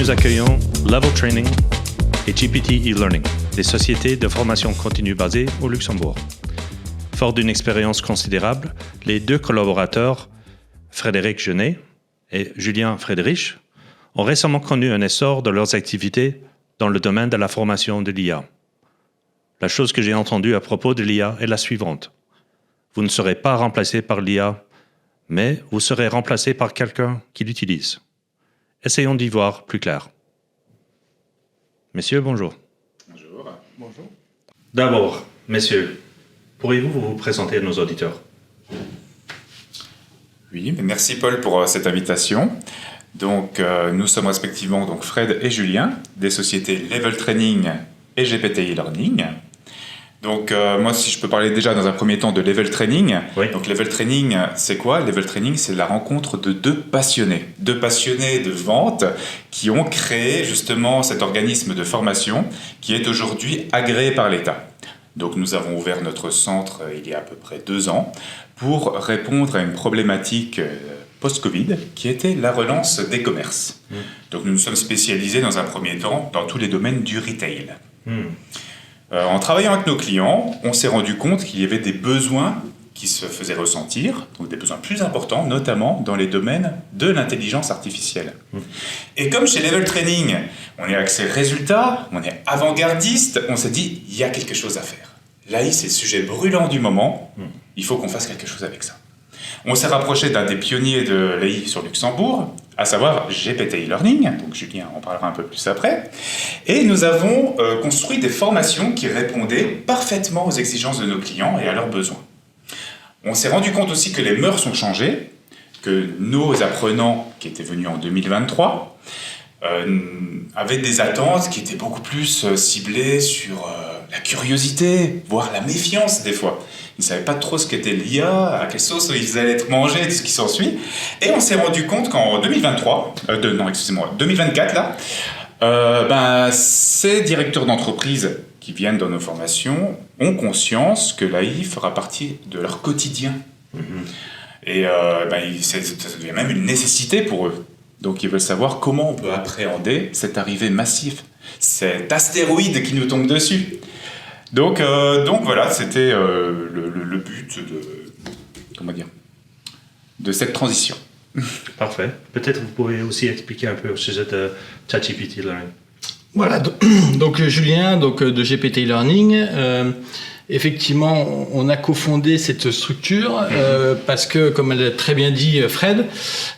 nous accueillons Level Training et GPT e-Learning, des sociétés de formation continue basées au Luxembourg. Fort d'une expérience considérable, les deux collaborateurs, Frédéric Genet et Julien Frédérich, ont récemment connu un essor de leurs activités dans le domaine de la formation de l'IA. La chose que j'ai entendue à propos de l'IA est la suivante. Vous ne serez pas remplacé par l'IA, mais vous serez remplacé par quelqu'un qui l'utilise. Essayons d'y voir plus clair. Messieurs, bonjour. Bonjour. Bonjour. D'abord, messieurs, pourriez-vous vous présenter à nos auditeurs? Oui, merci Paul pour cette invitation. Donc, nous sommes respectivement Fred et Julien, des sociétés Level Training et GPT e-Learning. Donc, moi, si je peux parler déjà dans un premier temps de Level Training. Oui. Donc, Level Training, c'est quoi? Level Training, c'est la rencontre de deux passionnés de vente qui ont créé justement cet organisme de formation qui est aujourd'hui agréé par l'État. Donc, nous avons ouvert notre centre il y a à peu près 2 ans pour répondre à une problématique post-Covid qui était la relance des commerces. Donc, nous nous sommes spécialisés dans un premier temps dans tous les domaines du retail. En travaillant avec nos clients, on s'est rendu compte qu'il y avait des besoins qui se faisaient ressentir, donc des besoins plus importants, notamment dans les domaines de l'intelligence artificielle. Et comme chez Level Training, on est axé résultat, on est avant-gardiste, on s'est dit, il y a quelque chose à faire. L'AI, c'est le sujet brûlant du moment, il faut qu'on fasse quelque chose avec ça. On s'est rapproché d'un des pionniers de l'AI sur Luxembourg, à savoir GPT e-Learning, donc Julien en parlera un peu plus après, et nous avons construit des formations qui répondaient parfaitement aux exigences de nos clients et à leurs besoins. On s'est rendu compte aussi que les mœurs ont changé, que nos apprenants qui étaient venus en 2023 avaient des attentes qui étaient beaucoup plus ciblées sur la curiosité, voire la méfiance des fois. Ils ne savaient pas trop ce qu'était l'IA, à quelle sauce ils allaient être mangés, tout ce qui s'ensuit. Et on s'est rendu compte qu'en 2024, ces directeurs d'entreprise qui viennent dans nos formations ont conscience que l'AI fera partie de leur quotidien. Et ça devient même une nécessité pour eux. Donc ils veulent savoir comment on peut appréhender cette arrivée massive, cet astéroïde qui nous tombe dessus. Donc voilà, c'était le but de cette transition. Parfait. Peut-être vous pouvez aussi expliquer un peu au sujet de ChatGPT Learning. Voilà, donc Julien de GPT e-Learning. Effectivement, on a cofondé cette structure parce que, comme l'a très bien dit Fred,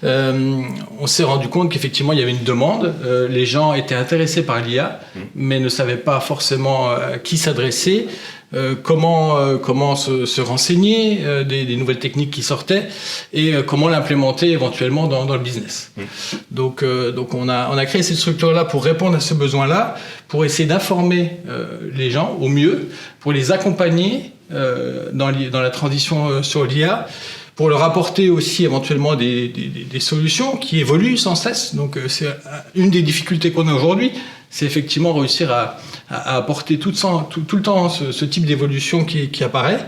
on s'est rendu compte qu'effectivement il y avait une demande. Les gens étaient intéressés par l'IA, mais ne savaient pas forcément à qui s'adresser, comment se renseigner des nouvelles techniques qui sortaient et comment l'implémenter éventuellement dans le business. Donc on a créé cette structure-là pour répondre à ce besoin-là, pour essayer d'informer les gens au mieux, pour les accompagner dans la transition sur l'IA, pour leur apporter aussi éventuellement des solutions qui évoluent sans cesse. Donc c'est une des difficultés qu'on a aujourd'hui, c'est effectivement réussir à apporter tout le temps ce type d'évolution qui apparaît.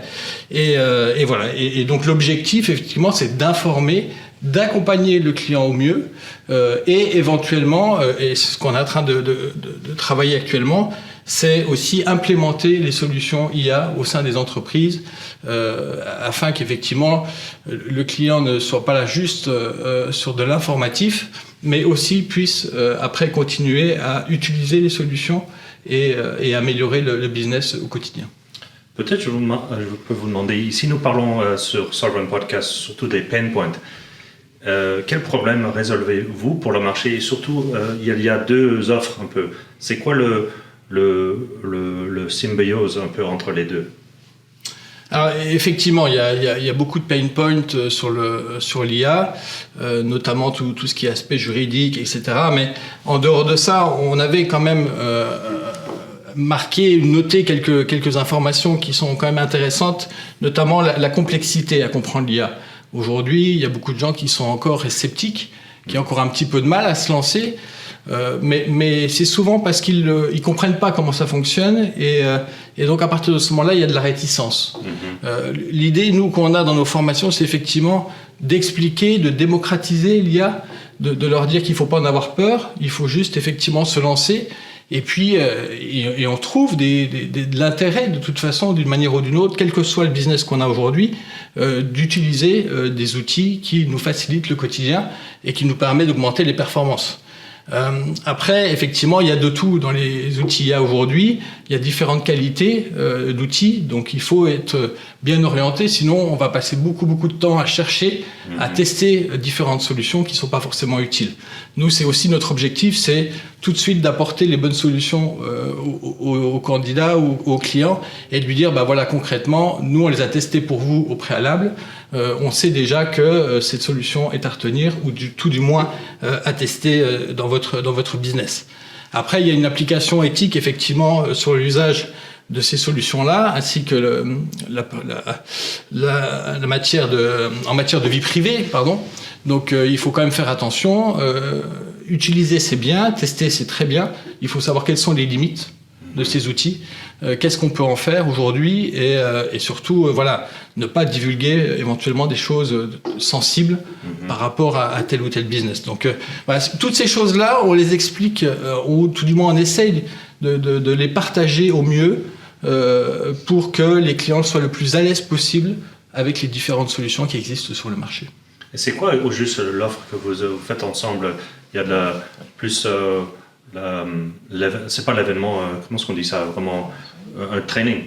Et voilà. Et donc l'objectif, effectivement, c'est d'informer, d'accompagner le client au mieux et éventuellement, et c'est ce qu'on est en train de travailler actuellement, c'est aussi implémenter les solutions IA au sein des entreprises afin qu'effectivement le client ne soit pas là juste sur de l'informatif, mais aussi puisse après continuer à utiliser les solutions et améliorer le business au quotidien. Peut-être je peux vous demander, ici nous parlons sur Sovereign Podcast surtout des pain points. Quel problème résolvez-vous pour le marché? Et surtout, il y a 2 offres un peu. C'est quoi le symbiose un peu entre les deux? Alors effectivement, il y a beaucoup de pain points sur l'IA, notamment tout ce qui est aspect juridique, etc. Mais en dehors de ça, on avait quand même noté quelques informations qui sont quand même intéressantes, notamment la complexité à comprendre l'IA. Aujourd'hui, il y a beaucoup de gens qui sont encore sceptiques, qui ont encore un petit peu de mal à se lancer. Mais c'est souvent parce qu'ils comprennent pas comment ça fonctionne et donc à partir de ce moment-là, il y a de la réticence. L'idée, nous, qu'on a dans nos formations, c'est effectivement d'expliquer, de démocratiser l'IA, de leur dire qu'il ne faut pas en avoir peur, il faut juste effectivement se lancer. Et puis, et on trouve de l'intérêt, de toute façon, d'une manière ou d'une autre, quel que soit le business qu'on a aujourd'hui, d'utiliser des outils qui nous facilitent le quotidien et qui nous permettent d'augmenter les performances. Après, effectivement, il y a de tout dans les outils IA aujourd'hui. Il y a différentes qualités d'outils, donc il faut être bien orienté, sinon on va passer beaucoup de temps à chercher, à tester différentes solutions qui ne sont pas forcément utiles. Nous, c'est aussi notre objectif, c'est tout de suite d'apporter les bonnes solutions aux candidats ou aux clients et de lui dire, bah voilà, concrètement, nous on les a testés pour vous au préalable. On sait déjà que cette solution est à retenir ou tout du moins à tester dans votre business. Après, il y a une application éthique effectivement sur l'usage de ces solutions-là, ainsi que en matière de vie privée, pardon. Donc, il faut quand même faire attention. Utiliser, c'est bien. Tester, c'est très bien. Il faut savoir quelles sont les limites de ces outils. Qu'est-ce qu'on peut en faire aujourd'hui et surtout, voilà, ne pas divulguer éventuellement des choses sensibles par rapport à tel ou tel business. Donc, voilà, toutes ces choses-là, on les explique, ou tout du moins on essaye de les partager au mieux pour que les clients soient le plus à l'aise possible avec les différentes solutions qui existent sur le marché. Et c'est quoi au juste l'offre que vous faites ensemble? Il y a de la plus... c'est pas l'événement, comment est-ce qu'on dit ça? Vraiment, un training.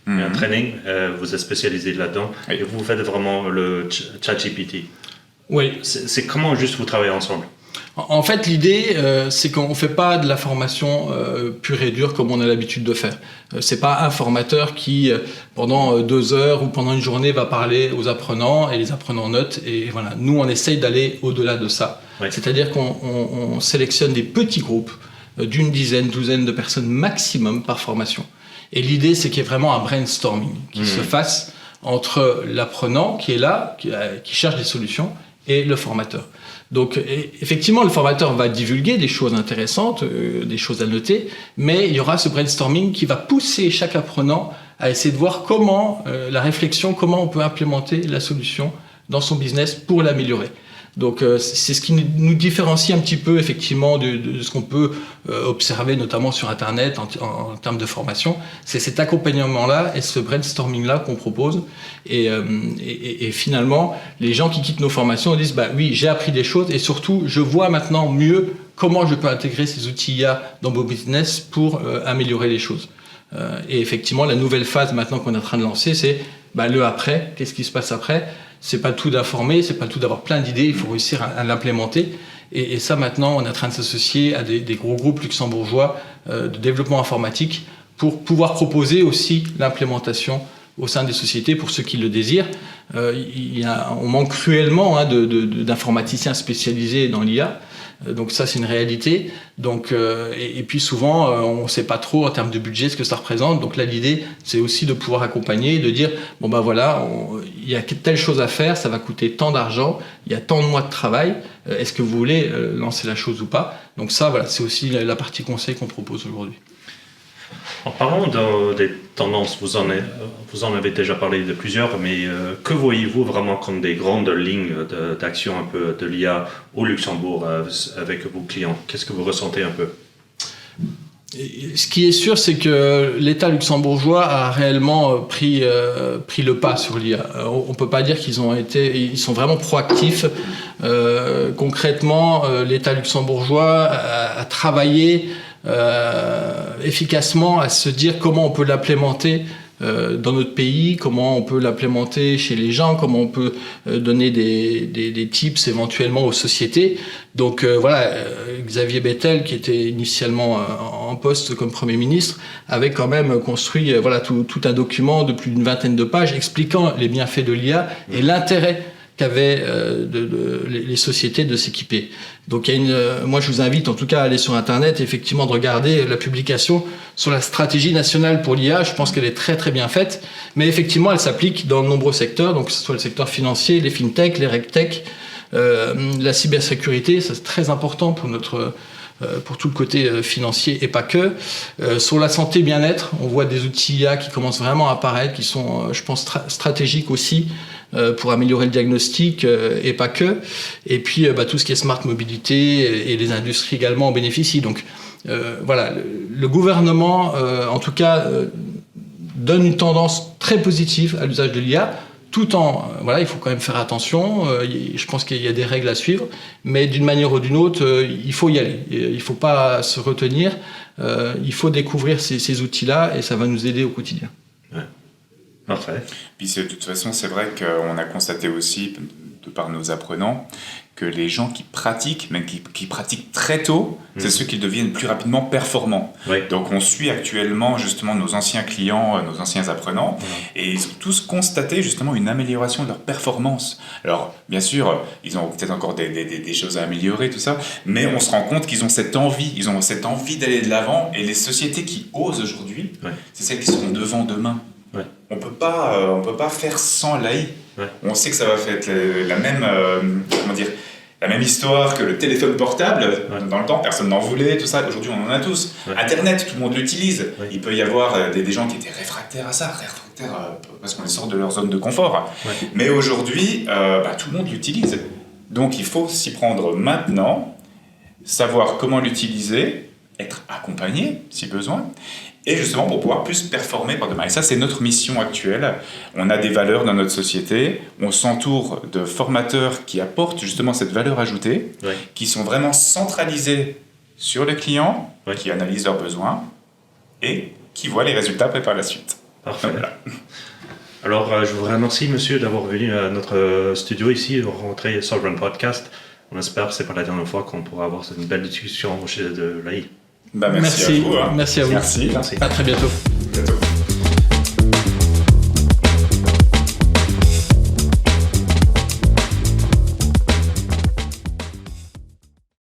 Il y a un training, vous êtes spécialisé là-dedans, et vous faites vraiment le ChatGPT. Oui. C'est comment juste vous travaillez ensemble? En fait, l'idée, c'est qu'on ne fait pas de la formation pure et dure comme on a l'habitude de faire. C'est pas un formateur qui, pendant 2 heures ou pendant une journée, va parler aux apprenants et les apprenants notent. Et voilà, nous, on essaye d'aller au-delà de ça. Oui. C'est-à-dire qu'on sélectionne des petits groupes d'une dizaine, douzaine de personnes maximum par formation. Et l'idée, c'est qu'il y ait vraiment un brainstorming qui se fasse entre l'apprenant qui est là, qui cherche des solutions, et le formateur. Donc, effectivement, le formateur va divulguer des choses intéressantes, des choses à noter, mais il y aura ce brainstorming qui va pousser chaque apprenant à essayer de voir comment, la réflexion, comment on peut implémenter la solution dans son business pour l'améliorer. Donc, c'est ce qui nous différencie un petit peu, effectivement, de ce qu'on peut observer, notamment sur Internet, en termes de formation. C'est cet accompagnement-là et ce brainstorming-là qu'on propose. Et finalement, les gens qui quittent nos formations disent, bah oui, j'ai appris des choses et surtout, je vois maintenant mieux comment je peux intégrer ces outils IA dans mon business pour améliorer les choses. Et effectivement, la nouvelle phase maintenant qu'on est en train de lancer, c'est le après. Qu'est-ce qui se passe après ? C'est pas tout d'informer, c'est pas tout d'avoir plein d'idées, il faut réussir à l'implémenter. Et ça, maintenant, on est en train de s'associer à des gros groupes luxembourgeois de développement informatique pour pouvoir proposer aussi l'implémentation au sein des sociétés pour ceux qui le désirent. On manque cruellement d'informaticiens spécialisés dans l'IA. Donc ça, c'est une réalité. Donc, et puis souvent, on ne sait pas trop en termes de budget ce que ça représente. Donc là, l'idée, c'est aussi de pouvoir accompagner, de dire, bon ben voilà, il y a telle chose à faire, ça va coûter tant d'argent, il y a tant de mois de travail, est-ce que vous voulez lancer la chose ou pas? Donc ça, voilà, c'est aussi la partie conseil qu'on propose aujourd'hui. En parlant des tendances, vous en avez déjà parlé de plusieurs, mais que voyez-vous vraiment comme des grandes lignes d'action un peu de l'IA au Luxembourg avec vos clients? Qu'est-ce que vous ressentez un peu? Ce qui est sûr, c'est que l'État luxembourgeois a réellement pris le pas sur l'IA. On ne peut pas dire ils sont vraiment proactifs. Concrètement, l'État luxembourgeois a travaillé efficacement à se dire comment on peut l'implémenter dans notre pays, comment on peut l'implémenter chez les gens, comment on peut donner des tips éventuellement aux sociétés. Donc voilà, Xavier Bettel, qui était initialement en poste comme Premier ministre, avait quand même construit tout un document de plus d'une 20aine de pages expliquant les bienfaits de l'IA et l'intérêt qu'avaient les sociétés de s'équiper. Donc moi je vous invite en tout cas à aller sur Internet et effectivement de regarder la publication sur la stratégie nationale pour l'IA. Je pense qu'elle est très très bien faite, mais effectivement elle s'applique dans de nombreux secteurs, donc que ce soit le secteur financier, les fintech, les regtech, la cybersécurité, c'est très important pour tout le côté financier et pas que. Sur la santé bien-être, on voit des outils IA qui commencent vraiment à apparaître, qui sont, je pense, stratégiques aussi pour améliorer le diagnostic et pas que. Et puis tout ce qui est smart mobilité et les industries également en bénéficient. Donc voilà, le gouvernement en tout cas donne une tendance très positive à l'usage de l'IA. Tout en, il faut quand même faire attention. Je pense qu'il y a des règles à suivre, mais d'une manière ou d'une autre, il faut y aller. Il ne faut pas se retenir. Il faut découvrir ces outils-là et ça va nous aider au quotidien. Ouais. Parfait. Puis de toute façon, c'est vrai qu'on a constaté aussi, de par nos apprenants, que les gens qui pratiquent, même qui pratiquent très tôt, c'est ceux qui deviennent plus rapidement performants. Oui. Donc on suit actuellement justement nos anciens clients, nos anciens apprenants, et ils ont tous constaté justement une amélioration de leur performance. Alors bien sûr, ils ont peut-être encore des choses à améliorer, tout ça, mais on se rend compte qu'ils ont cette envie, d'aller de l'avant, et les sociétés qui osent aujourd'hui, c'est celles qui seront devant demain. Ouais. On peut pas faire sans l'AI. Ouais. On sait que ça va faire la même histoire que le téléphone portable. Ouais. Dans le temps, personne n'en voulait, tout ça. Aujourd'hui, on en a tous. Ouais. Internet, tout le monde l'utilise. Ouais. Il peut y avoir des gens qui étaient réfractaires à ça, parce qu'on les sort de leur zone de confort. Ouais. Mais aujourd'hui, tout le monde l'utilise. Donc, il faut s'y prendre maintenant, savoir comment l'utiliser, être accompagné si besoin. Et justement pour pouvoir plus performer par demain. Et ça, c'est notre mission actuelle. On a des valeurs dans notre société. On s'entoure de formateurs qui apportent justement cette valeur ajoutée, qui sont vraiment centralisés sur le client, qui analysent leurs besoins et qui voient les résultats après par la suite. Parfait. Donc, voilà. Alors, je vous remercie, monsieur, d'avoir venu à notre studio ici, rencontrer Sovereign Podcast. On espère que ce n'est pas la dernière fois qu'on pourra avoir une belle discussion au sujet de l'AI. Merci à vous. Merci à vous. Merci. À très bientôt.